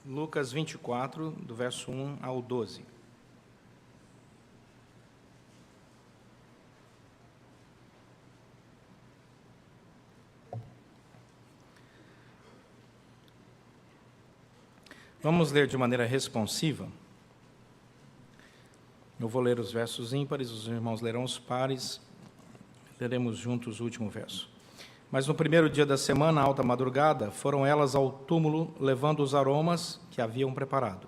Lucas 24, do verso 1 ao 12. Vamos ler de maneira responsiva. Eu vou ler os versos ímpares, os irmãos lerão os pares, leremos juntos o último verso. Mas no primeiro dia da semana, à alta madrugada, foram elas ao túmulo, levando os aromas que haviam preparado.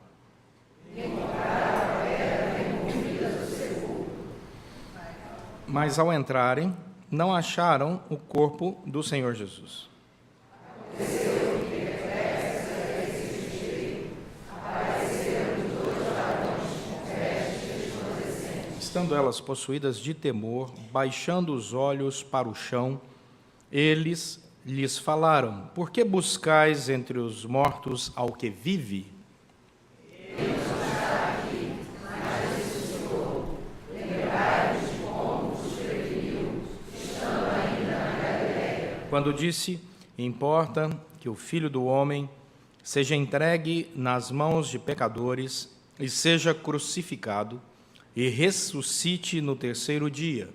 Mas ao entrarem, não acharam o corpo do Senhor Jesus. Estando elas possuídas de temor, baixando os olhos para o chão, eles lhes falaram: por que buscais entre os mortos ao que vive? Ele não está aqui, mas ressuscitou. Lembrai-vos de como vos preveniu, estando ainda na Galileia. Quando disse: importa que o Filho do Homem seja entregue nas mãos de pecadores e seja crucificado, e ressuscite no terceiro dia.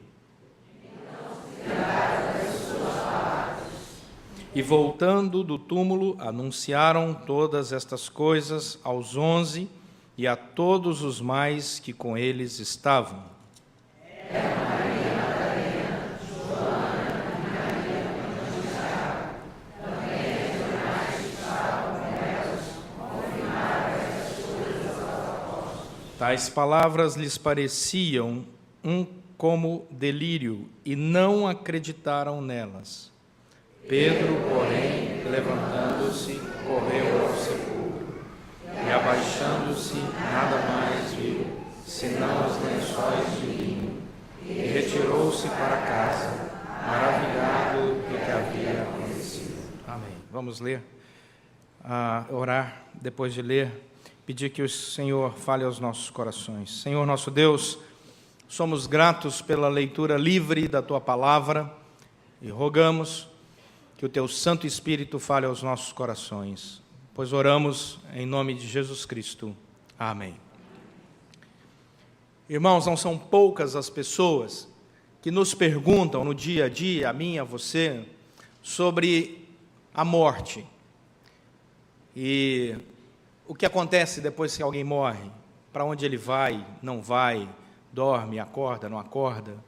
E voltando do túmulo, anunciaram todas estas coisas aos 11 e a todos os mais que com eles estavam. Tais palavras lhes pareciam como delírio e não acreditaram nelas. Pedro, porém, levantando-se, correu ao sepulcro e, abaixando-se, nada mais viu, senão os lençóis de linho, e retirou-se para casa, maravilhado do que havia acontecido. Amém. Vamos ler, orar, depois de ler, pedir que o Senhor fale aos nossos corações. Senhor nosso Deus, somos gratos pela leitura livre da Tua Palavra e rogamos que o Teu Santo Espírito fale aos nossos corações, pois oramos em nome de Jesus Cristo. Amém. Irmãos, não são poucas as pessoas que nos perguntam no dia a dia, a mim e a você, sobre a morte. E o que acontece depois que alguém morre? Para onde ele vai, não vai, dorme, acorda, não acorda?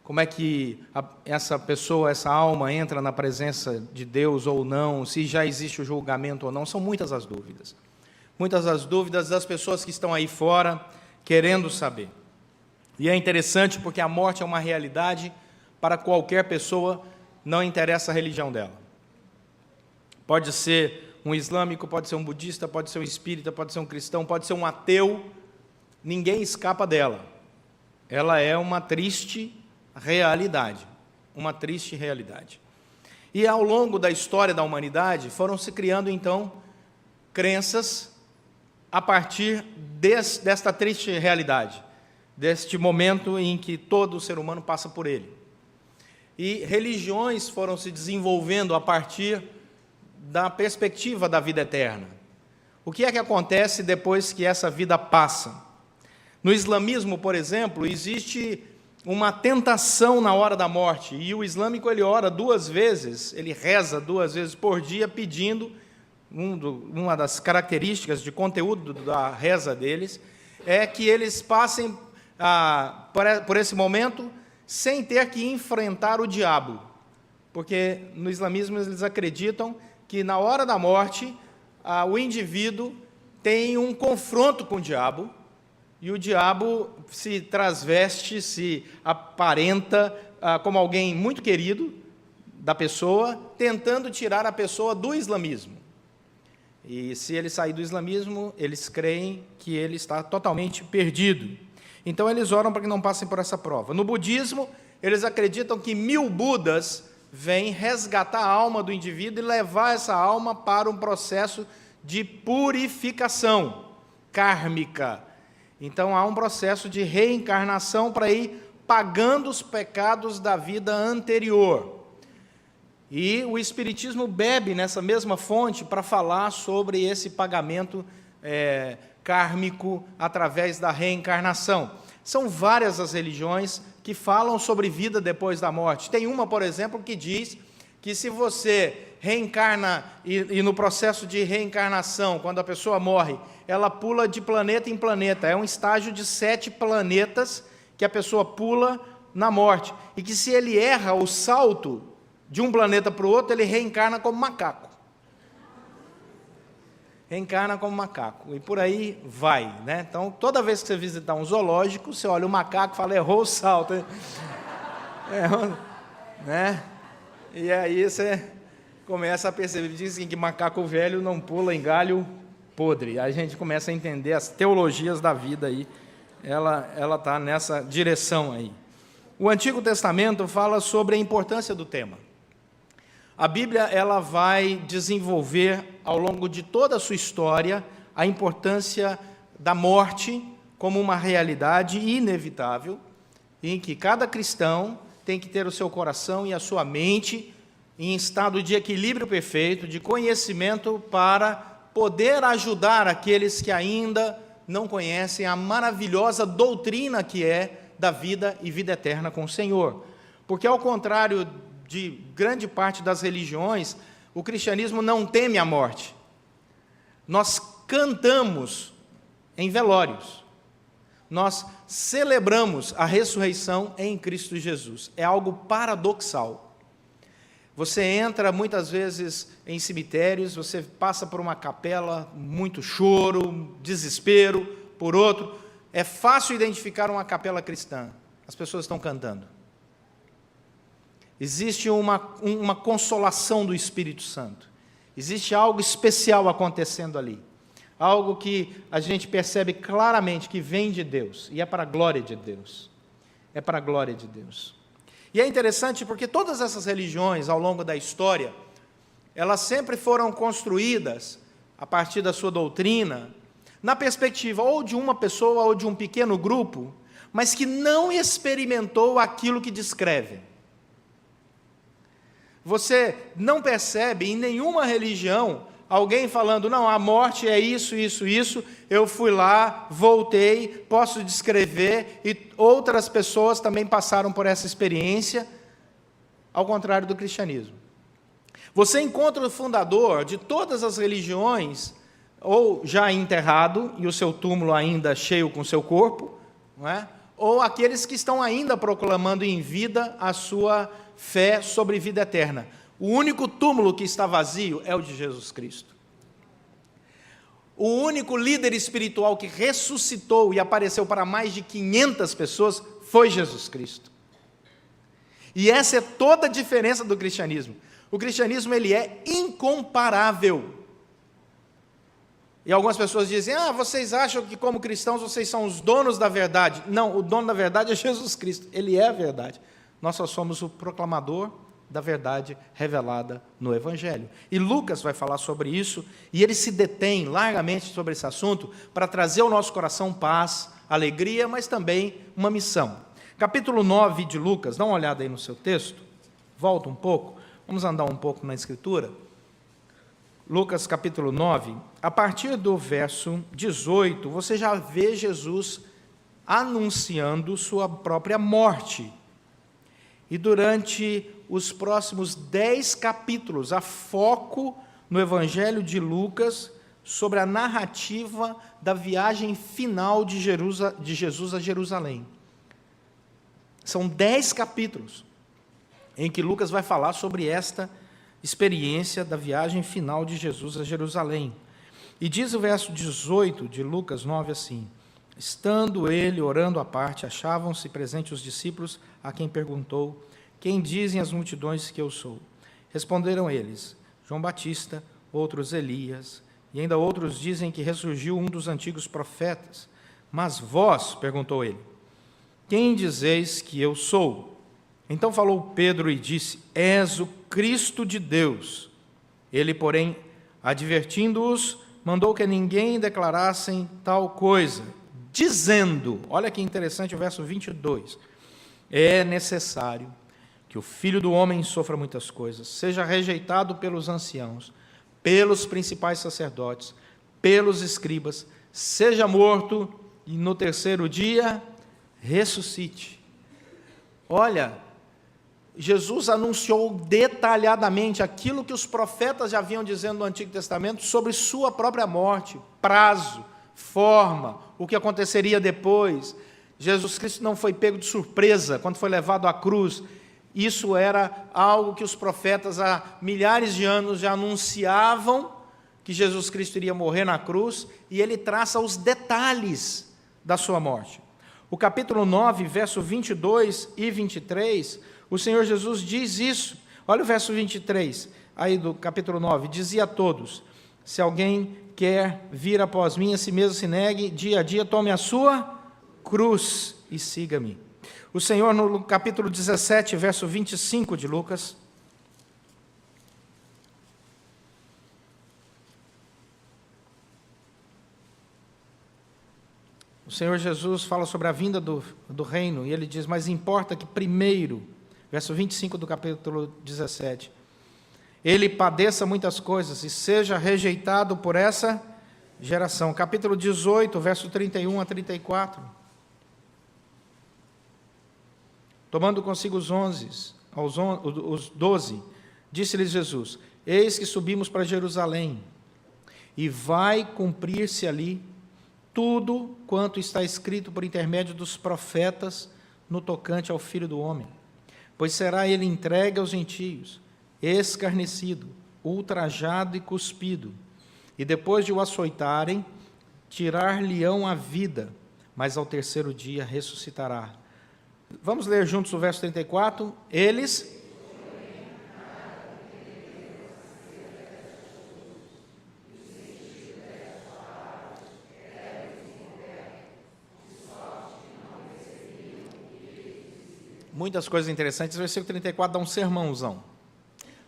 Como é que essa pessoa, essa alma entra na presença de Deus ou não? Se já existe o julgamento ou não? São muitas as dúvidas. Muitas as dúvidas das pessoas que estão aí fora querendo saber. E é interessante porque a morte é uma realidade para qualquer pessoa, não interessa a religião dela. Pode ser um islâmico, pode ser um budista, pode ser um espírita, pode ser um cristão, pode ser um ateu, ninguém escapa dela. Ela é uma triste realidade, uma triste realidade. E ao longo da história da humanidade, foram se criando, então, crenças a partir desta triste realidade, deste momento em que todo ser humano passa por ele. E religiões foram se desenvolvendo a partir da perspectiva da vida eterna. O que é que acontece depois que essa vida passa? No islamismo, por exemplo, existe uma tentação na hora da morte, e o islâmico ele ora 2 vezes, ele reza 2 vezes por dia pedindo, uma das características de conteúdo da reza deles, é que eles passem por esse momento sem ter que enfrentar o diabo, porque no islamismo eles acreditam que na hora da morte, o indivíduo tem um confronto com o diabo, e o diabo se transveste, se aparenta como alguém muito querido da pessoa, tentando tirar a pessoa do islamismo. E se ele sair do islamismo, eles creem que ele está totalmente perdido. Então eles oram para que não passem por essa prova. No budismo, eles acreditam que 1000 Budas vem resgatar a alma do indivíduo e levar essa alma para um processo de purificação kármica. Então, há um processo de reencarnação para ir pagando os pecados da vida anterior. E o Espiritismo bebe nessa mesma fonte para falar sobre esse pagamento kármico através da reencarnação. São várias as religiões que falam sobre vida depois da morte. Tem uma, por exemplo, que diz que se você reencarna, e no processo de reencarnação, quando a pessoa morre, ela pula de planeta em planeta. É um estágio de 7 planetas que a pessoa pula na morte. E que se ele erra o salto de um planeta para o outro, ele reencarna como macaco. Reencarna como macaco. E por aí vai, né? Então, toda vez que você visitar um zoológico, você olha o macaco e fala, errou o salto. Né? E aí você começa a perceber, dizem que macaco velho não pula em galho podre. Aí a gente começa a entender as teologias da vida aí. Ela está nessa direção aí. O Antigo Testamento fala sobre a importância do tema. A Bíblia ela vai desenvolver ao longo de toda a sua história a importância da morte como uma realidade inevitável, em que cada cristão tem que ter o seu coração e a sua mente em estado de equilíbrio perfeito, de conhecimento, para poder ajudar aqueles que ainda não conhecem a maravilhosa doutrina que é da vida e vida eterna com o Senhor. Porque, ao contrário de grande parte das religiões, o cristianismo não teme a morte. Nós cantamos em velórios. Nós celebramos a ressurreição em Cristo Jesus. É algo paradoxal. Você entra muitas vezes em cemitérios, você passa por uma capela, muito choro, desespero, por outro. É fácil identificar uma capela cristã. As pessoas estão cantando. Existe uma consolação do Espírito Santo. Existe algo especial acontecendo ali. Algo que a gente percebe claramente que vem de Deus. E é para a glória de Deus. É para a glória de Deus. E é interessante porque todas essas religiões, ao longo da história, elas sempre foram construídas, a partir da sua doutrina, na perspectiva ou de uma pessoa ou de um pequeno grupo, mas que não experimentou aquilo que descreve. Você não percebe em nenhuma religião alguém falando, não, a morte é isso, isso, isso, eu fui lá, voltei, posso descrever, e outras pessoas também passaram por essa experiência, ao contrário do cristianismo. Você encontra o fundador de todas as religiões, ou já enterrado, e o seu túmulo ainda cheio com seu corpo, não é? Ou aqueles que estão ainda proclamando em vida a sua fé sobre vida eterna. O único túmulo que está vazio é o de Jesus Cristo. O único líder espiritual que ressuscitou e apareceu para mais de 500 pessoas foi Jesus Cristo. E essa é toda a diferença do cristianismo. O cristianismo ele é incomparável. E algumas pessoas dizem, vocês acham que como cristãos vocês são os donos da verdade. Não, o dono da verdade é Jesus Cristo, ele é a verdade. Nós só somos o proclamador da verdade revelada no Evangelho. E Lucas vai falar sobre isso, e ele se detém largamente sobre esse assunto para trazer ao nosso coração paz, alegria, mas também uma missão. Capítulo 9 de Lucas, dá uma olhada aí no seu texto, volta um pouco, vamos andar um pouco na Escritura. Lucas capítulo 9, a partir do verso 18, você já vê Jesus anunciando sua própria morte. E durante os próximos 10 capítulos, há foco no Evangelho de Lucas sobre a narrativa da viagem final de Jesus a Jerusalém. São 10 capítulos em que Lucas vai falar sobre esta experiência da viagem final de Jesus a Jerusalém. E diz o verso 18 de Lucas 9 assim: estando ele orando à parte, achavam-se presentes os discípulos, a quem perguntou, quem dizem as multidões que eu sou? Responderam eles, João Batista, outros Elias, e ainda outros dizem que ressurgiu um dos antigos profetas. Mas vós, perguntou ele, quem dizeis que eu sou? Então falou Pedro e disse, és o Cristo de Deus. Ele, porém, advertindo-os, mandou que ninguém declarassem tal coisa, dizendo, olha que interessante o verso 22, é necessário que o Filho do Homem sofra muitas coisas, seja rejeitado pelos anciãos, pelos principais sacerdotes, pelos escribas, seja morto e no terceiro dia ressuscite. Olha, Jesus anunciou detalhadamente aquilo que os profetas já haviam dizendo no Antigo Testamento sobre sua própria morte, prazo, forma, o que aconteceria depois. Jesus Cristo não foi pego de surpresa quando foi levado à cruz. Isso era algo que os profetas há milhares de anos já anunciavam, que Jesus Cristo iria morrer na cruz, e ele traça os detalhes da sua morte. O capítulo 9, verso 22 e 23, o Senhor Jesus diz isso. Olha o verso 23, aí do capítulo 9, dizia a todos: se alguém quer vir após mim, a si mesmo se negue, dia a dia tome a sua cruz e siga-me. O Senhor, no capítulo 17, verso 25 de Lucas, o Senhor Jesus fala sobre a vinda do reino, e ele diz: mas importa que primeiro, verso 25 do capítulo 17, ele padeça muitas coisas e seja rejeitado por essa geração. Capítulo 18, verso 31 a 34. Tomando consigo os 12, disse-lhes Jesus: eis que subimos para Jerusalém, e vai cumprir-se ali tudo quanto está escrito por intermédio dos profetas no tocante ao Filho do Homem. Pois será ele entregue aos gentios, escarnecido, ultrajado e cuspido, e depois de o açoitarem, tirar-lhe-ão a vida, mas ao terceiro dia ressuscitará. Vamos ler juntos o verso 34. Eles... Muitas coisas interessantes. O versículo 34 dá um sermãozão.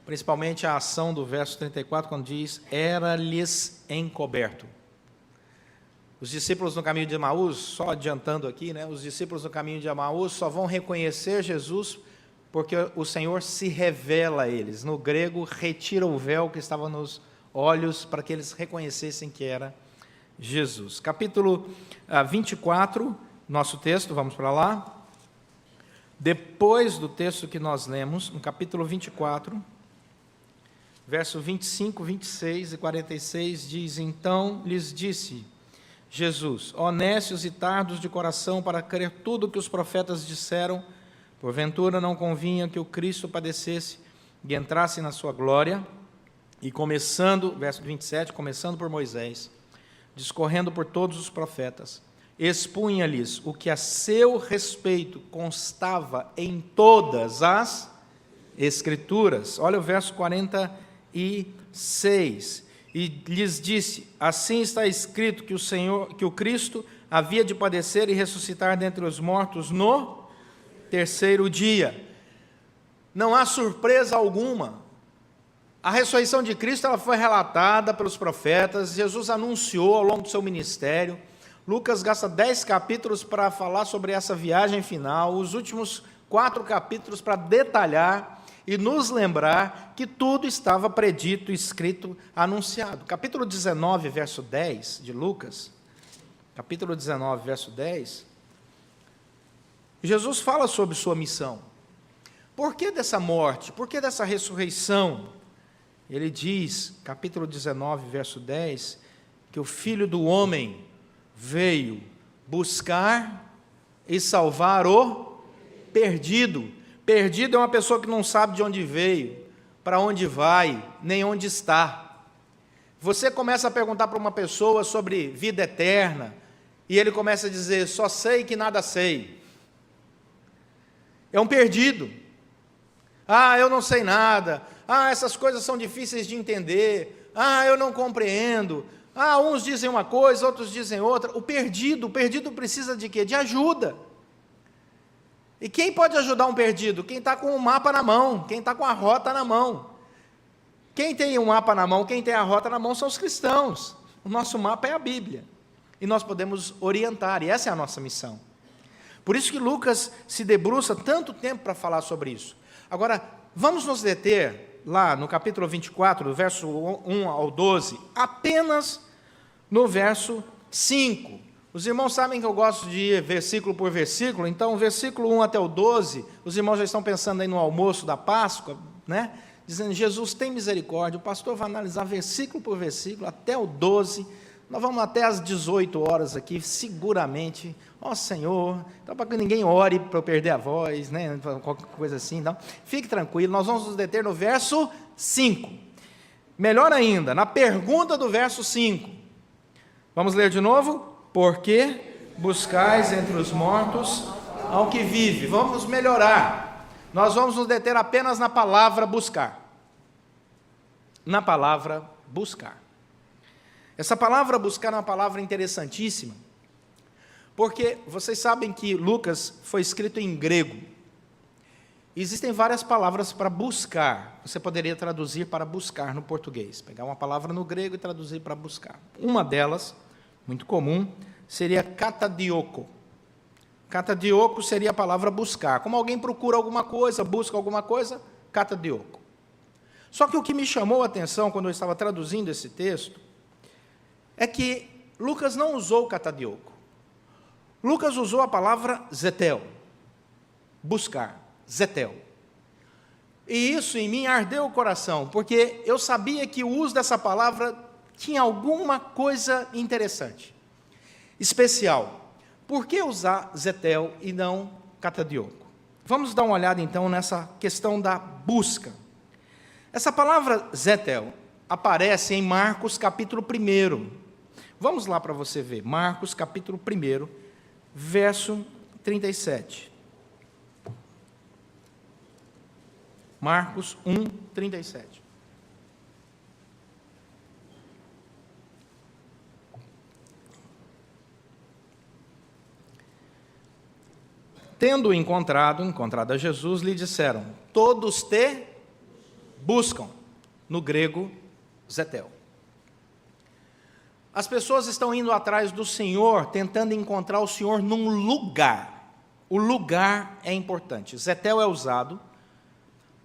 Principalmente a ação do verso 34, quando diz: era-lhes encoberto. Os discípulos no caminho de Emaús, só adiantando aqui, os discípulos no caminho de Emaús só vão reconhecer Jesus porque o Senhor se revela a eles. No grego, retira o véu que estava nos olhos para que eles reconhecessem que era Jesus. Capítulo 24, nosso texto, vamos para lá. Depois do texto que nós lemos, no capítulo 24, verso 25, 26 e 46, diz: então lhes disse Jesus: honestos e tardos de coração para crer tudo o que os profetas disseram, porventura não convinha que o Cristo padecesse e entrasse na sua glória? E começando, verso 27, começando por Moisés, discorrendo por todos os profetas, expunha-lhes o que a seu respeito constava em todas as Escrituras. Olha o verso 46. E lhes disse: assim está escrito que o Cristo havia de padecer e ressuscitar dentre os mortos no terceiro dia. Não há surpresa alguma. A ressurreição de Cristo ela foi relatada pelos profetas, Jesus anunciou ao longo do seu ministério. Lucas gasta 10 capítulos para falar sobre essa viagem final, os últimos 4 capítulos para detalhar e nos lembrar que tudo estava predito, escrito, anunciado. Capítulo 19, verso 10 de Lucas, capítulo 19, verso 10, Jesus fala sobre sua missão. Por que dessa morte? Por que dessa ressurreição? Ele diz, capítulo 19, verso 10, que o Filho do Homem veio buscar e salvar o perdido. Perdido é uma pessoa que não sabe de onde veio, para onde vai, nem onde está. Você começa a perguntar para uma pessoa sobre vida eterna, e ele começa a dizer: só sei que nada sei. É um perdido. Eu não sei nada. Essas coisas são difíceis de entender. Eu não compreendo. Uns dizem uma coisa, outros dizem outra. O perdido precisa de quê? De ajuda. E quem pode ajudar um perdido? Quem está com o mapa na mão, quem está com a rota na mão. Quem tem o mapa na mão, quem tem a rota na mão são os cristãos. O nosso mapa é a Bíblia. E nós podemos orientar, e essa é a nossa missão. Por isso que Lucas se debruça tanto tempo para falar sobre isso. Agora, vamos nos deter lá no capítulo 24, do verso 1 ao 12, apenas no verso 5. Os irmãos sabem que eu gosto de ir versículo por versículo, então, versículo 1 até o 12, os irmãos já estão pensando aí no almoço da Páscoa, né? Dizendo, Jesus, tem misericórdia. O pastor vai analisar versículo por versículo, até o 12, nós vamos até às 18 horas aqui, seguramente. Ó Senhor, então para que ninguém ore para eu perder a voz, né? Qualquer coisa assim, então, fique tranquilo, nós vamos nos deter no verso 5. Melhor ainda, na pergunta do verso 5. Vamos ler de novo? Por que buscais entre os mortos ao que vive? Vamos melhorar. Nós vamos nos deter apenas na palavra buscar. Na palavra buscar. Essa palavra buscar é uma palavra interessantíssima, porque vocês sabem que Lucas foi escrito em grego. Existem várias palavras para buscar. Você poderia traduzir para buscar no português. Pegar uma palavra no grego e traduzir para buscar. Uma delas, muito comum, seria katadioko. Katadioko seria a palavra buscar. Como alguém procura alguma coisa, busca alguma coisa, katadioko. Só que o que me chamou a atenção quando eu estava traduzindo esse texto é que Lucas não usou katadioko. Lucas usou a palavra zetel, buscar, zetel. E isso em mim ardeu o coração, porque eu sabia que o uso dessa palavra tinha alguma coisa interessante, especial. Por que usar zetel e não katadioko? Vamos dar uma olhada então nessa questão da busca. Essa palavra zetel aparece em Marcos capítulo 1. Vamos lá para você ver, Marcos capítulo 1, verso 37. Marcos 1, 37. Tendo encontrado a Jesus, lhe disseram, todos te buscam, no grego, zetel. As pessoas estão indo atrás do Senhor, tentando encontrar o Senhor num lugar. O lugar é importante. Zetel é usado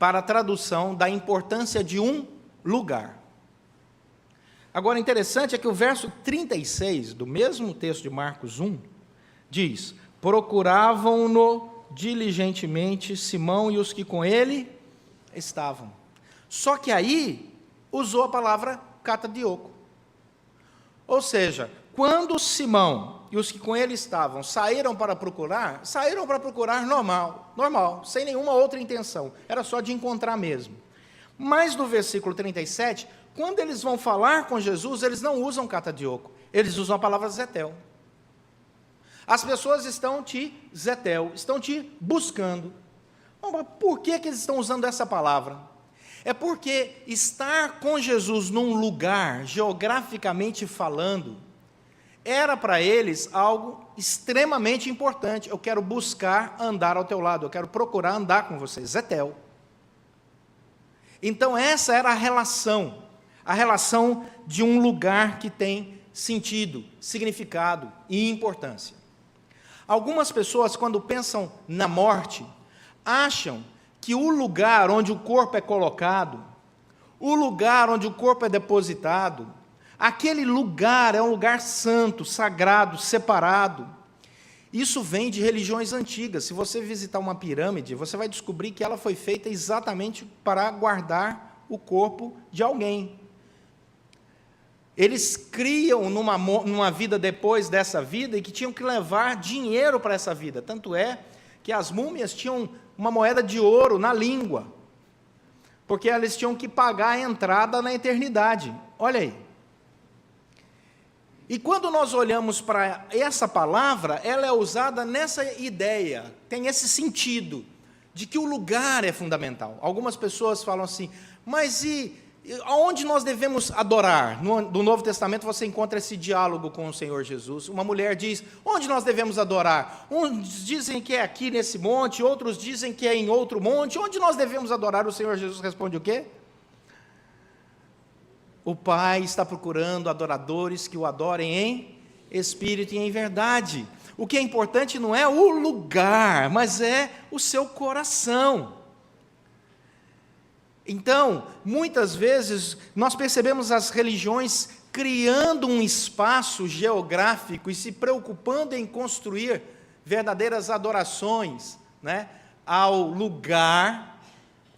para a tradução da importância de um lugar. Agora, interessante é que o verso 36, do mesmo texto de Marcos 1, diz, procuravam-no diligentemente Simão e os que com ele estavam. Só que aí usou a palavra katadioko. Ou seja, quando Simão e os que com ele estavam saíram para procurar normal, sem nenhuma outra intenção, era só de encontrar mesmo. Mas no versículo 37, quando eles vão falar com Jesus, eles não usam katadioko, eles usam a palavra zetel. As pessoas estão te buscando. Mas por que eles estão usando essa palavra? É porque estar com Jesus num lugar, geograficamente falando, era para eles algo extremamente importante. Eu quero buscar andar ao teu lado, eu quero procurar andar com você, zetel. Então essa era a relação de um lugar que tem sentido, significado e importância. Algumas pessoas, quando pensam na morte, acham que o lugar onde o corpo é colocado, o lugar onde o corpo é depositado, aquele lugar é um lugar santo, sagrado, separado. Isso vem de religiões antigas. Se você visitar uma pirâmide, você vai descobrir que ela foi feita exatamente para guardar o corpo de alguém. Eles criam numa vida depois dessa vida e que tinham que levar dinheiro para essa vida. Tanto é que as múmias tinham uma moeda de ouro na língua, porque eles tinham que pagar a entrada na eternidade. Olha aí. E quando nós olhamos para essa palavra, ela é usada nessa ideia, tem esse sentido, de que o lugar é fundamental. Algumas pessoas falam assim, mas aonde nós devemos adorar? No Novo Testamento você encontra esse diálogo com o Senhor Jesus. Uma mulher diz, onde nós devemos adorar? Uns dizem que é aqui nesse monte, outros dizem que é em outro monte. Onde nós devemos adorar? O Senhor Jesus responde o quê? O Pai está procurando adoradores que o adorem em espírito e em verdade. O que é importante não é o lugar, mas é o seu coração. Então, muitas vezes, nós percebemos as religiões criando um espaço geográfico e se preocupando em construir verdadeiras adorações, né, ao lugar,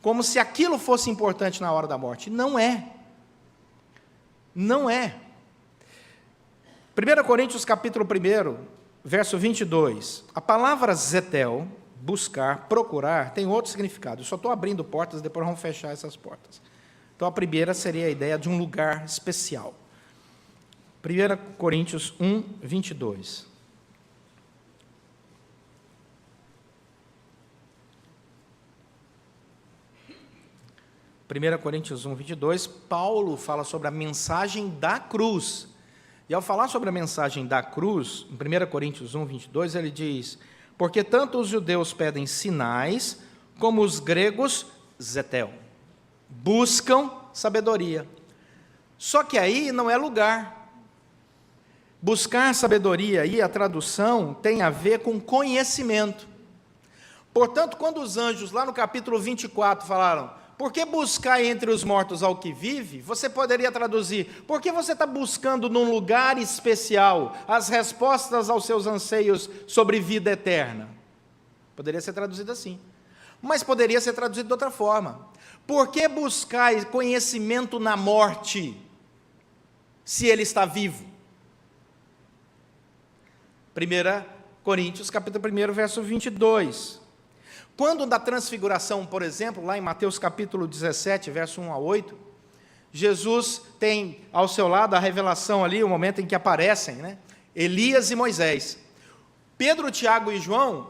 como se aquilo fosse importante na hora da morte. Não é. Não é. 1 Coríntios capítulo 1, verso 22. A palavra zetel, buscar, procurar, tem outro significado. Eu só estou abrindo portas, depois vamos fechar essas portas. Então, a primeira seria a ideia de um lugar especial. 1 Coríntios 1, 22. Coríntios 1, 22, Paulo fala sobre a mensagem da cruz. E ao falar sobre a mensagem da cruz, em 1 Coríntios 1, 22, ele diz: porque tanto os judeus pedem sinais, como os gregos, zetel, buscam sabedoria. Só que aí não é lugar. Buscar sabedoria, e a tradução tem a ver com conhecimento. Portanto, quando os anjos, lá no capítulo 24, falaram: por que buscar entre os mortos ao que vive? Você poderia traduzir: por que você está buscando num lugar especial as respostas aos seus anseios sobre vida eterna? Poderia ser traduzido assim. Mas poderia ser traduzido de outra forma: por que buscar conhecimento na morte, se ele está vivo? 1 Coríntios, capítulo 1, verso 22. Quando da transfiguração, por exemplo, lá em Mateus capítulo 17, verso 1 a 8, Jesus tem ao seu lado a revelação ali, o momento em que aparecem, né, Elias e Moisés. Pedro, Tiago e João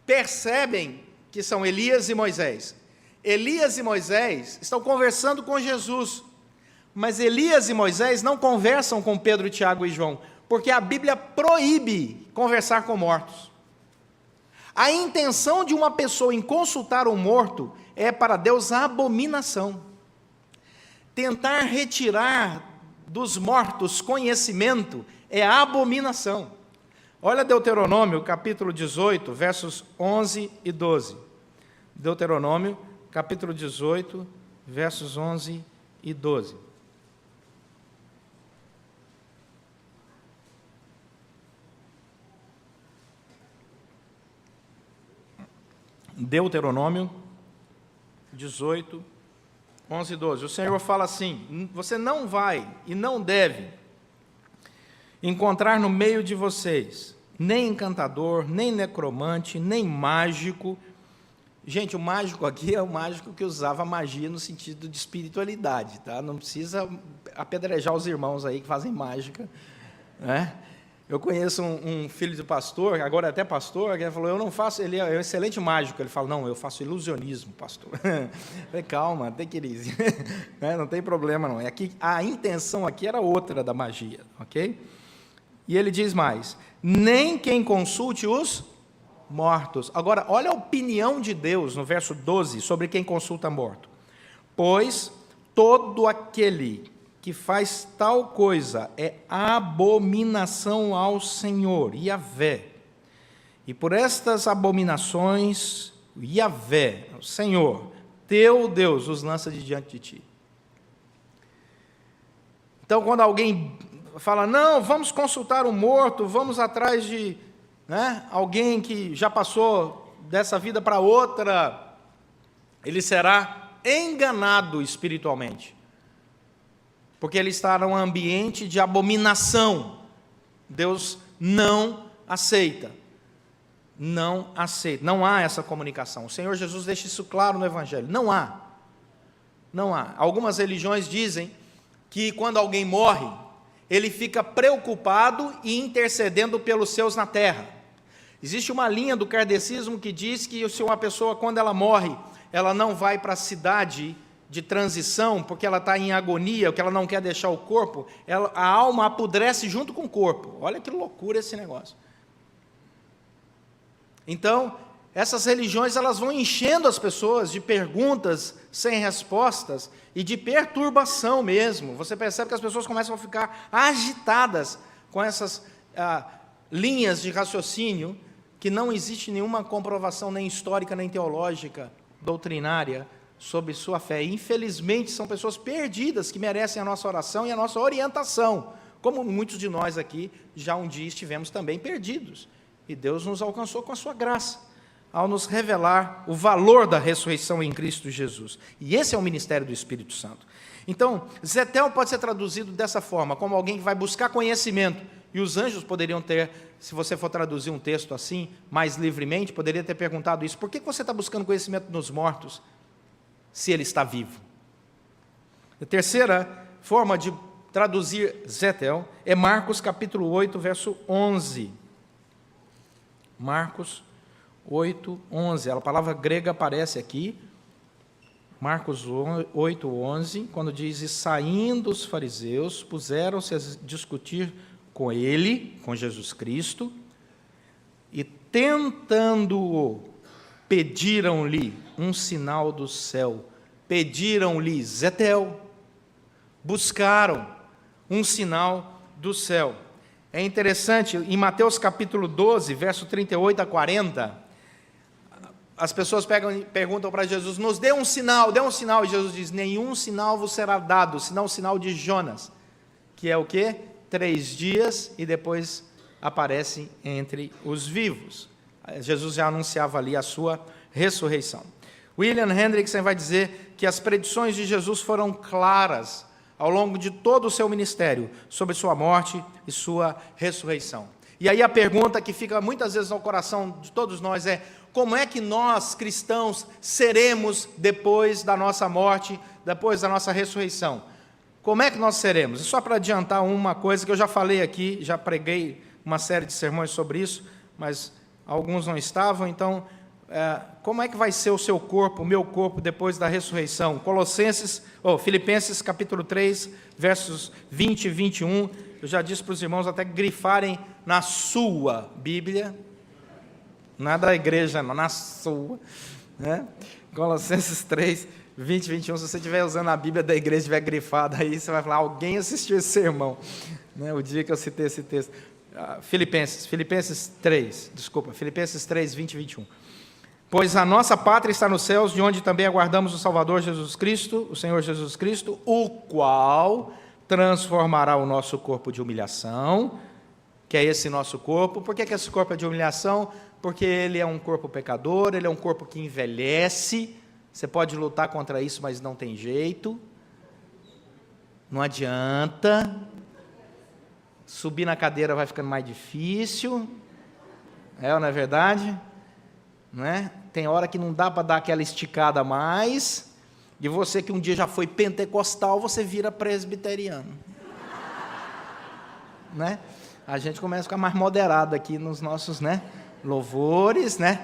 percebem que são Elias e Moisés. Elias e Moisés estão conversando com Jesus, mas Elias e Moisés não conversam com Pedro, Tiago e João, porque a Bíblia proíbe conversar com mortos. A intenção de uma pessoa em consultar um morto é para Deus a abominação. Tentar retirar dos mortos conhecimento é a abominação. Olha Deuteronômio, capítulo 18, versos 11 e 12. Deuteronômio, capítulo 18, versos 11 e 12. Deuteronômio 18, 11 e 12. O Senhor fala assim: você não vai e não deve encontrar no meio de vocês nem encantador, nem necromante, nem mágico. Gente, o mágico aqui é o mágico que usava magia no sentido de espiritualidade, tá? Não precisa apedrejar os irmãos aí que fazem mágica, né? Eu conheço um filho de pastor, agora até pastor, que ele falou: eu não faço, ele é um excelente mágico. Ele fala: não, eu faço ilusionismo, pastor. Eu falei: calma, tem que ir, não tem problema não. Aqui, a intenção aqui era outra da magia, ok? E ele diz mais: nem quem consulte os mortos. Agora, olha a opinião de Deus no verso 12 sobre quem consulta morto. Pois todo aquele que faz tal coisa é abominação ao Senhor, Yahvé. E por estas abominações, Yahvé, o Senhor, teu Deus, os lança de diante de ti. Então, quando alguém fala: não, vamos consultar o morto, vamos atrás de alguém que já passou dessa vida para outra, ele será enganado espiritualmente, porque ele está num ambiente de abominação. Deus não aceita. Não aceita. Não há essa comunicação. O Senhor Jesus deixa isso claro no Evangelho. Não há. Não há. Algumas religiões dizem que quando alguém morre, ele fica preocupado e intercedendo pelos seus na terra. Existe uma linha do kardecismo que diz que se uma pessoa, quando ela morre, ela não vai para a cidade de transição, porque ela está em agonia, porque ela não quer deixar o corpo, a alma apodrece junto com o corpo. Olha que loucura esse negócio. Então, essas religiões, elas vão enchendo as pessoas de perguntas sem respostas e de perturbação mesmo. Você percebe que as pessoas começam a ficar agitadas com essas linhas de raciocínio, que não existe nenhuma comprovação nem histórica, nem teológica, doutrinária, sobre sua fé. E, infelizmente, são pessoas perdidas que merecem a nossa oração e a nossa orientação, como muitos de nós aqui já um dia estivemos também perdidos. E Deus nos alcançou com a sua graça, ao nos revelar o valor da ressurreição em Cristo Jesus. E esse é o ministério do Espírito Santo. Então, Zetel pode ser traduzido dessa forma, como alguém que vai buscar conhecimento. E os anjos poderiam ter, se você for traduzir um texto assim, mais livremente, poderia ter perguntado isso: por que você está buscando conhecimento nos mortos, se ele está vivo? A terceira forma de traduzir Zetel é Marcos capítulo 8, verso 11. Marcos 8, 11. A palavra grega aparece aqui. Marcos 8, 11, quando diz: e saindo os fariseus, puseram-se a discutir com ele, com Jesus Cristo, e tentando-o, pediram-lhe um sinal do céu. Pediram-lhe, Zetel, buscaram um sinal do céu. É interessante, em Mateus capítulo 12, verso 38 a 40, as pessoas perguntam para Jesus: nos dê um sinal, e Jesus diz: nenhum sinal vos será dado, senão o sinal de Jonas, que é o quê? 3 dias, e depois aparece entre os vivos. Jesus já anunciava ali a sua ressurreição. William Hendrickson vai dizer que as predições de Jesus foram claras ao longo de todo o seu ministério, sobre sua morte e sua ressurreição. E aí a pergunta que fica muitas vezes no coração de todos nós é: como é que nós, cristãos, seremos depois da nossa morte, depois da nossa ressurreição? Como é que nós seremos? E só para adiantar uma coisa que eu já falei aqui, já preguei uma série de sermões sobre isso, mas alguns não estavam, então, como é que vai ser o seu corpo, o meu corpo, depois da ressurreição? Filipenses capítulo 3, versos 20 e 21, eu já disse para os irmãos até grifarem na sua Bíblia, não é da igreja, não, na sua, né? Colossenses 3, 20 e 21, se você estiver usando a Bíblia da igreja, estiver grifada aí, você vai falar: alguém assistiu esse sermão, né? O dia que eu citei esse texto. Filipenses 3, 20 e 21. Pois a nossa pátria está nos céus, de onde também aguardamos o Salvador Jesus Cristo, o Senhor Jesus Cristo, o qual transformará o nosso corpo de humilhação, que é esse nosso corpo. Por que esse corpo é de humilhação? Porque ele é um corpo pecador, ele é um corpo que envelhece. Você pode lutar contra isso, mas não tem jeito, não adianta, subir na cadeira vai ficando mais difícil, ou não é verdade? Não é? Tem hora que não dá para dar aquela esticada a mais, e você que um dia já foi pentecostal, você vira presbiteriano, né? A gente começa a ficar mais moderado aqui nos nossos, né, louvores, né?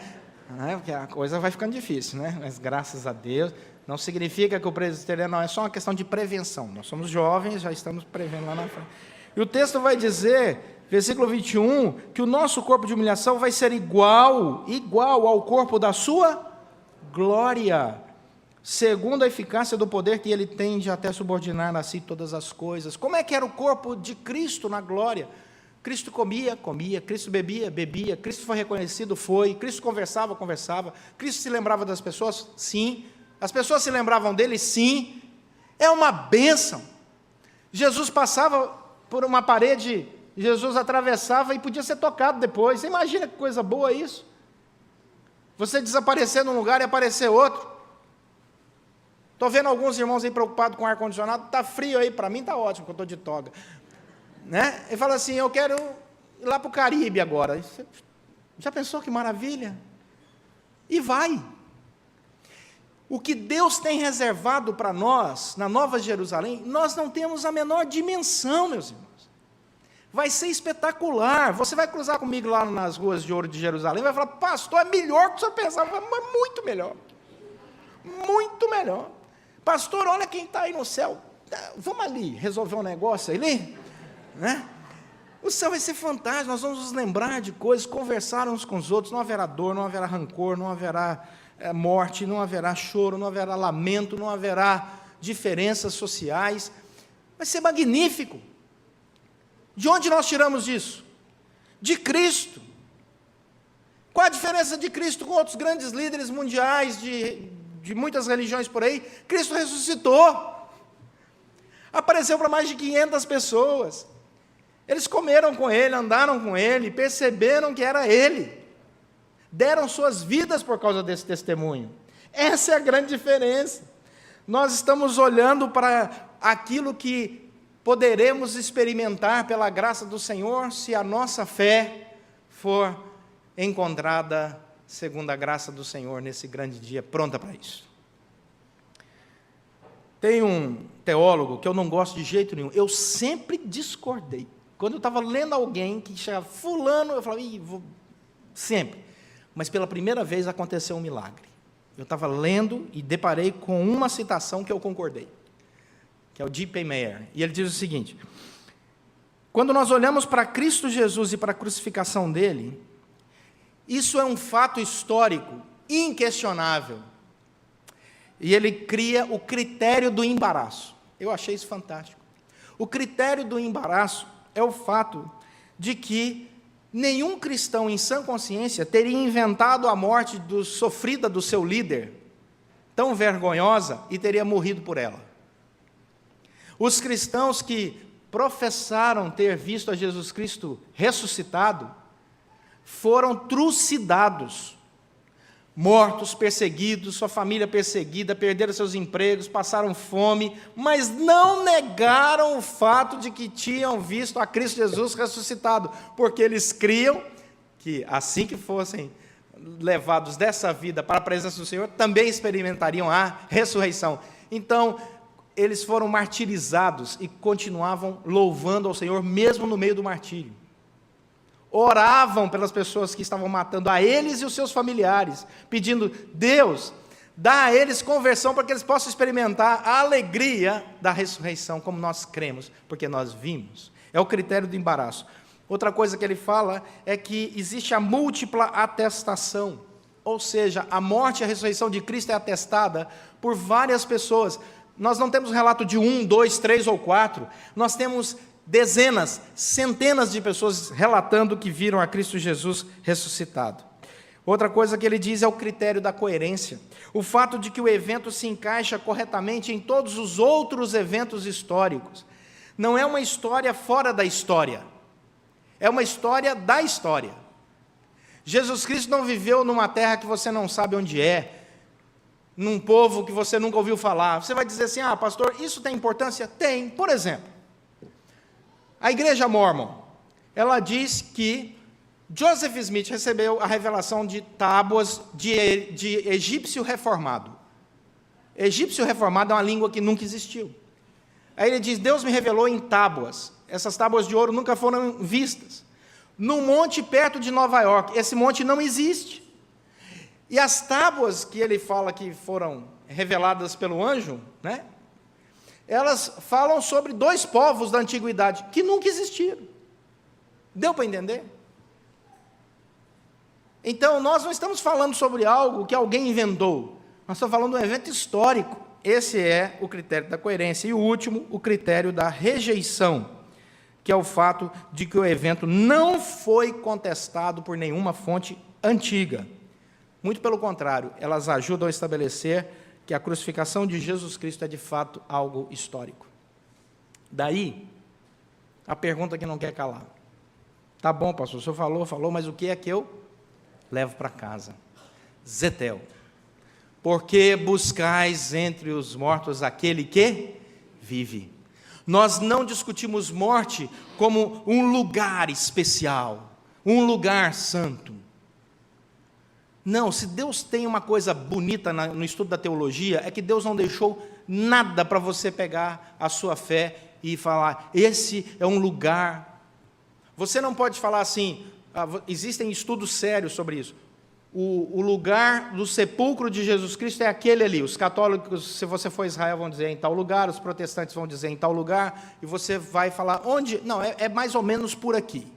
Porque a coisa vai ficando difícil, né? Mas graças a Deus, não significa que o presbiteriano não, é só uma questão de prevenção. Nós somos jovens, já estamos prevendo lá na frente. E o texto vai dizer, versículo 21, que o nosso corpo de humilhação vai ser igual ao corpo da sua glória, segundo a eficácia do poder que ele tem de até subordinar a si todas as coisas. Como é que era o corpo de Cristo na glória? Cristo comia, Cristo bebia, Cristo foi reconhecido, Cristo conversava, Cristo se lembrava das pessoas, sim, as pessoas se lembravam dele, sim, é uma bênção. Jesus passava por uma parede, Jesus atravessava e podia ser tocado depois. Você imagina que coisa boa isso? Você desaparecer num lugar e aparecer outro. Estou vendo alguns irmãos aí preocupados com ar-condicionado, está frio aí, para mim está ótimo, que eu estou de toga. Né? Ele fala assim: eu quero ir lá para o Caribe agora. Você já pensou que maravilha? E vai. O que Deus tem reservado para nós, na Nova Jerusalém, nós não temos a menor dimensão, meus irmãos. Vai ser espetacular. Você vai cruzar comigo lá nas ruas de ouro de Jerusalém, vai falar: pastor, é melhor do que o senhor pensava. Mas muito melhor. Muito melhor. Pastor, olha quem está aí no céu. Vamos ali resolver um negócio ali? Né? O céu vai ser fantástico, nós vamos nos lembrar de coisas, conversar uns com os outros, não haverá dor, não haverá rancor, não haverá morte, não haverá choro, não haverá lamento, não haverá diferenças sociais, vai ser magnífico. De onde nós tiramos isso? De Cristo. Qual a diferença de Cristo com outros grandes líderes mundiais de muitas religiões por aí, Cristo ressuscitou. Apareceu para mais de 500 pessoas. Eles comeram com Ele, andaram com Ele, perceberam que era Ele. Deram suas vidas por causa desse testemunho. Essa é a grande diferença. Nós estamos olhando para aquilo que poderemos experimentar pela graça do Senhor, se a nossa fé for encontrada segundo a graça do Senhor nesse grande dia, pronta para isso. Tem um teólogo que eu não gosto de jeito nenhum, eu sempre discordei. Quando eu estava lendo alguém que chegava fulano, eu falava, sempre. Mas pela primeira vez aconteceu um milagre. Eu estava lendo e deparei com uma citação que eu concordei, que é o J.P. Meyer, e ele diz o seguinte: quando nós olhamos para Cristo Jesus e para a crucificação dele, isso é um fato histórico, inquestionável. E ele cria o critério do embaraço. Eu achei isso fantástico. O critério do embaraço é o fato de que nenhum cristão em sã consciência teria inventado a morte sofrida do seu líder, tão vergonhosa, e teria morrido por ela. Os cristãos que professaram ter visto a Jesus Cristo ressuscitado, foram trucidados, mortos, perseguidos, sua família perseguida, perderam seus empregos, passaram fome, mas não negaram o fato de que tinham visto a Cristo Jesus ressuscitado, porque eles criam que assim que fossem levados dessa vida para a presença do Senhor, também experimentariam a ressurreição. Então, eles foram martirizados e continuavam louvando ao Senhor, mesmo no meio do martírio. Oravam pelas pessoas que estavam matando a eles e os seus familiares, pedindo, Deus, dá a eles conversão para que eles possam experimentar a alegria da ressurreição, como nós cremos, porque nós vimos. É o critério do embaraço. Outra coisa que ele fala é que existe a múltipla atestação, ou seja, a morte e a ressurreição de Cristo é atestada por várias pessoas. Nós não temos relato de 1, 2, 3 ou 4, nós temos dezenas, centenas de pessoas relatando que viram a Cristo Jesus ressuscitado. Outra coisa que ele diz é o critério da coerência. O fato de que o evento se encaixa corretamente em todos os outros eventos históricos. Não é uma história fora da história. É uma história da história. Jesus Cristo não viveu numa terra que você não sabe onde é, num povo que você nunca ouviu falar. Você vai dizer assim, pastor, isso tem importância? Tem. Por exemplo, a igreja Mormon, ela diz que Joseph Smith recebeu a revelação de tábuas de egípcio reformado. Egípcio reformado é uma língua que nunca existiu. Aí ele diz, Deus me revelou em tábuas. Essas tábuas de ouro nunca foram vistas. Num monte perto de Nova York, esse monte não existe. E as tábuas que ele fala que foram reveladas pelo anjo, né? Elas falam sobre 2 povos da antiguidade, que nunca existiram. Deu para entender? Então, nós não estamos falando sobre algo que alguém inventou, nós estamos falando de um evento histórico. Esse é o critério da coerência. E o último, o critério da rejeição, que é o fato de que o evento não foi contestado por nenhuma fonte antiga. Muito pelo contrário, elas ajudam a estabelecer que a crucificação de Jesus Cristo é de fato algo histórico. Daí, a pergunta que não quer calar. Tá bom, pastor, o senhor falou, mas o que é que eu levo para casa? Zetel. Porque buscais entre os mortos aquele que vive. Nós não discutimos morte como um lugar especial, um lugar santo. Não, se Deus tem uma coisa bonita no estudo da teologia, é que Deus não deixou nada para você pegar a sua fé e falar, esse é um lugar. Você não pode falar assim, existem estudos sérios sobre isso. O lugar do sepulcro de Jesus Cristo é aquele ali. Os católicos, se você for a Israel, vão dizer em tal lugar, os protestantes vão dizer em tal lugar, e você vai falar, onde? Não, é mais ou menos por aqui.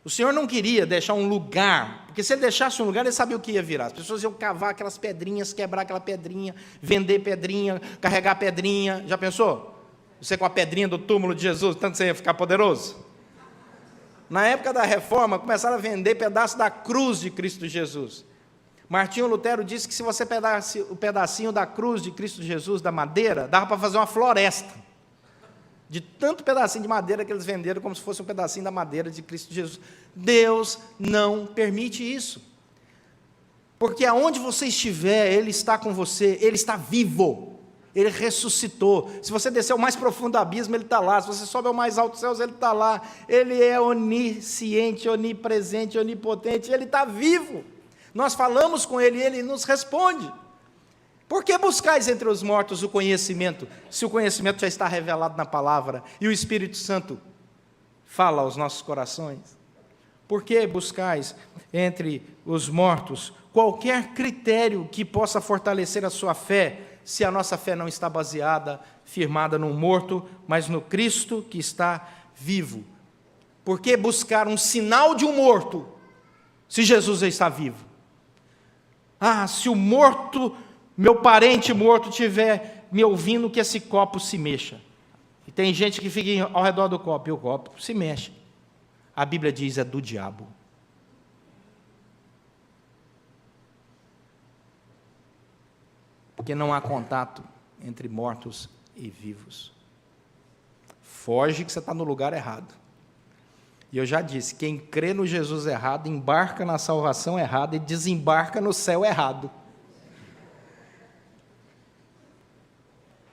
O Senhor não queria deixar um lugar, porque se ele deixasse um lugar, ele sabia o que ia virar. As pessoas iam cavar aquelas pedrinhas, quebrar aquela pedrinha, vender pedrinha, carregar pedrinha. Já pensou? Você com a pedrinha do túmulo de Jesus, tanto você ia ficar poderoso? Na época da reforma, começaram a vender pedaços da cruz de Cristo Jesus. Martinho Lutero disse que se você pegasse o pedacinho da cruz de Cristo Jesus, da madeira, dava para fazer uma floresta. De tanto pedacinho de madeira que eles venderam, como se fosse um pedacinho da madeira de Cristo Jesus. Deus não permite isso. Porque aonde você estiver, Ele está com você, Ele está vivo, Ele ressuscitou. Se você descer ao mais profundo do abismo, Ele está lá. Se você sobe ao mais alto dos céus, Ele está lá. Ele é onisciente, onipresente, onipotente, Ele está vivo. Nós falamos com Ele e Ele nos responde. Por que buscais entre os mortos o conhecimento, se o conhecimento já está revelado na palavra e o Espírito Santo fala aos nossos corações? Por que buscais entre os mortos qualquer critério que possa fortalecer a sua fé, se a nossa fé não está baseada, firmada no morto, mas no Cristo que está vivo? Por que buscar um sinal de um morto, se Jesus já está vivo? Ah, se o morto, meu parente morto, estiver me ouvindo, que esse copo se mexa. E tem gente que fica ao redor do copo, e o copo se mexe. A Bíblia diz, é do diabo. Porque não há contato entre mortos e vivos. Foge que você está no lugar errado. E eu já disse, quem crê no Jesus errado, embarca na salvação errada e desembarca no céu errado.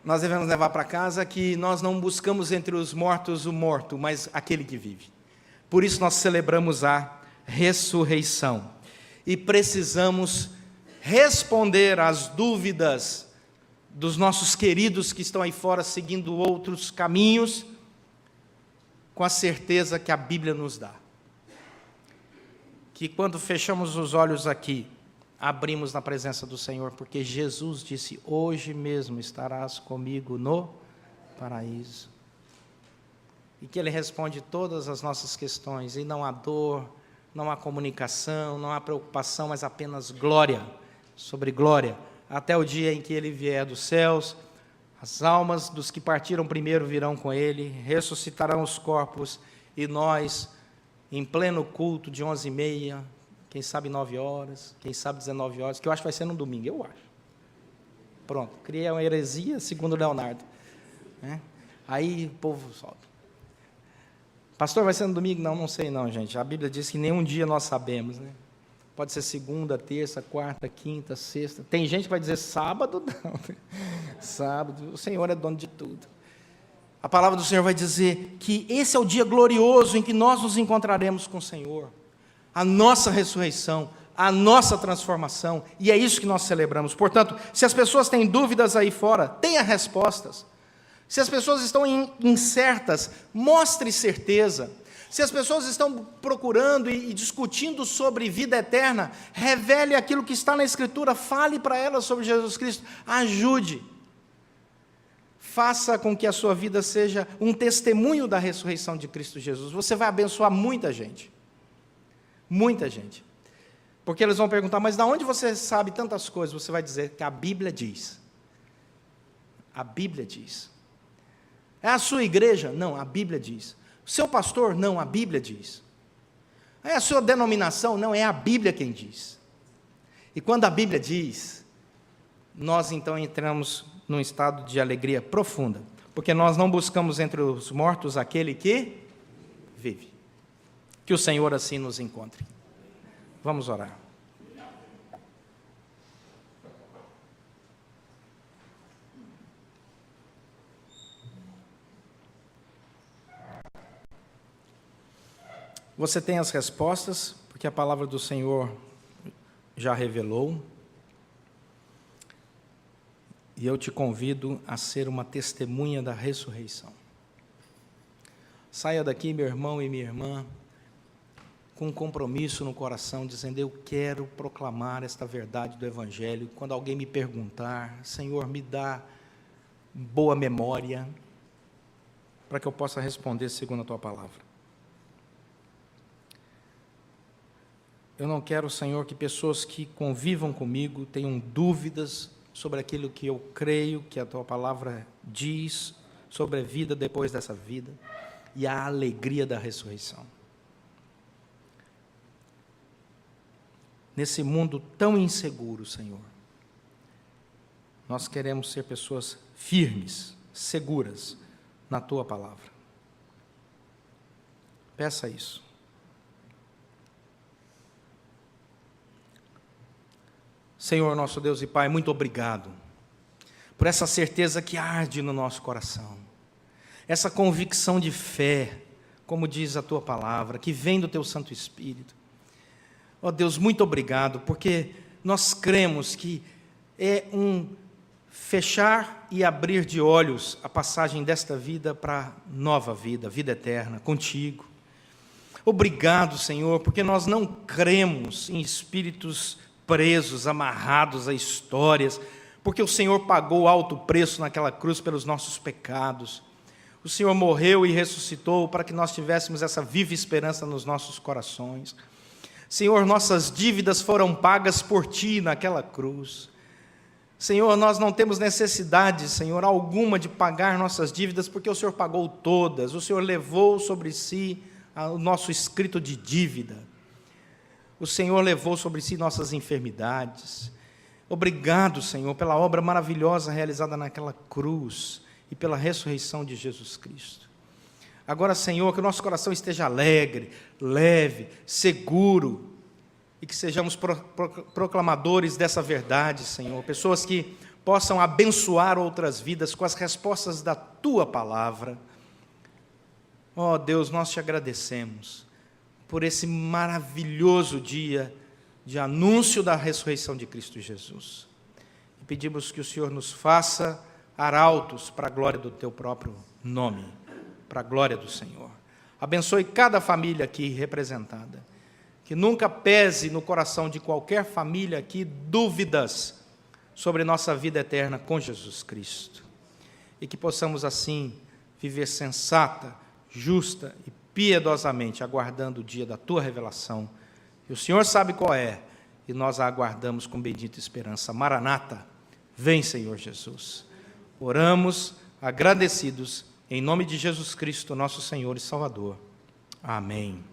Nós devemos levar para casa que nós não buscamos entre os mortos o morto, mas aquele que vive. Por isso nós celebramos a ressurreição. E precisamos responder às dúvidas dos nossos queridos que estão aí fora seguindo outros caminhos, com a certeza que a Bíblia nos dá. Que quando fechamos os olhos aqui, abrimos na presença do Senhor, porque Jesus disse, hoje mesmo estarás comigo no paraíso. E que Ele responde todas as nossas questões, e não há dor, não há comunicação, não há preocupação, mas apenas glória sobre glória, até o dia em que Ele vier dos céus. As almas dos que partiram primeiro virão com Ele, ressuscitarão os corpos, e nós, em pleno culto de 11h30, quem sabe 9 horas, quem sabe 19 horas, que eu acho que vai ser no domingo, eu acho. Pronto, criei uma heresia, segundo Leonardo. Aí o povo solta. Pastor, vai ser no domingo? Não, não sei não, gente. A Bíblia diz que nenhum dia nós sabemos, né? Pode ser segunda, terça, quarta, quinta, sexta. Tem gente que vai dizer sábado, não. Sábado, o Senhor é dono de tudo. A palavra do Senhor vai dizer que esse é o dia glorioso em que nós nos encontraremos com o Senhor. A nossa ressurreição, a nossa transformação, e é isso que nós celebramos. Portanto, se as pessoas têm dúvidas aí fora, tenha respostas. Se as pessoas estão incertas, mostre certeza. Se as pessoas estão procurando e discutindo sobre vida eterna, revele aquilo que está na Escritura, fale para elas sobre Jesus Cristo, ajude. Faça com que a sua vida seja um testemunho da ressurreição de Cristo Jesus. Você vai abençoar muita gente. Muita gente. Porque eles vão perguntar, mas de onde você sabe tantas coisas? Você vai dizer que a Bíblia diz. A Bíblia diz. É a sua igreja? Não, a Bíblia diz. O seu pastor? Não, a Bíblia diz. É a sua denominação? Não, é a Bíblia quem diz. E quando a Bíblia diz, nós então entramos num estado de alegria profunda, porque nós não buscamos entre os mortos aquele que vive. Que o Senhor assim nos encontre. Vamos orar. Você tem as respostas, porque a palavra do Senhor já revelou. E eu te convido a ser uma testemunha da ressurreição. Saia daqui, meu irmão e minha irmã, com um compromisso no coração, dizendo, eu quero proclamar esta verdade do Evangelho. Quando alguém me perguntar, Senhor, me dá boa memória, para que eu possa responder segundo a Tua palavra. Eu não quero, Senhor, que pessoas que convivam comigo tenham dúvidas sobre aquilo que eu creio, que a Tua palavra diz, sobre a vida depois dessa vida, e a alegria da ressurreição. nesse mundo tão inseguro, Senhor. Nós queremos ser pessoas firmes, seguras na Tua palavra. Peça isso. Senhor, nosso Deus e Pai, muito obrigado por essa certeza que arde no nosso coração, essa convicção de fé, como diz a Tua palavra, que vem do Teu Santo Espírito. Ó Deus, muito obrigado, porque nós cremos que é um fechar e abrir de olhos a passagem desta vida para nova vida, vida eterna, contigo. Obrigado, Senhor, porque nós não cremos em espíritos presos, amarrados a histórias, porque o Senhor pagou alto preço naquela cruz pelos nossos pecados. O Senhor morreu e ressuscitou para que nós tivéssemos essa viva esperança nos nossos corações. Senhor, nossas dívidas foram pagas por Ti naquela cruz. Senhor, nós não temos necessidade, Senhor, alguma de pagar nossas dívidas, porque o Senhor pagou todas. O Senhor levou sobre si o nosso escrito de dívida. O Senhor levou sobre si nossas enfermidades. Obrigado, Senhor, pela obra maravilhosa realizada naquela cruz e pela ressurreição de Jesus Cristo. Agora, Senhor, que o nosso coração esteja alegre, leve, seguro, e que sejamos proclamadores dessa verdade, Senhor, pessoas que possam abençoar outras vidas com as respostas da Tua palavra. Ó Deus, nós Te agradecemos por esse maravilhoso dia de anúncio da ressurreição de Cristo Jesus. E pedimos que o Senhor nos faça arautos para a glória do Teu próprio nome, para a glória do Senhor. Abençoe cada família aqui representada. Que nunca pese no coração de qualquer família aqui dúvidas sobre nossa vida eterna com Jesus Cristo. E que possamos assim viver sensata, justa e piedosamente, aguardando o dia da Tua revelação. E o Senhor sabe qual é, e nós a aguardamos com bendita esperança. Maranata, vem, Senhor Jesus. Oramos agradecidos, em nome de Jesus Cristo, nosso Senhor e Salvador. Amém.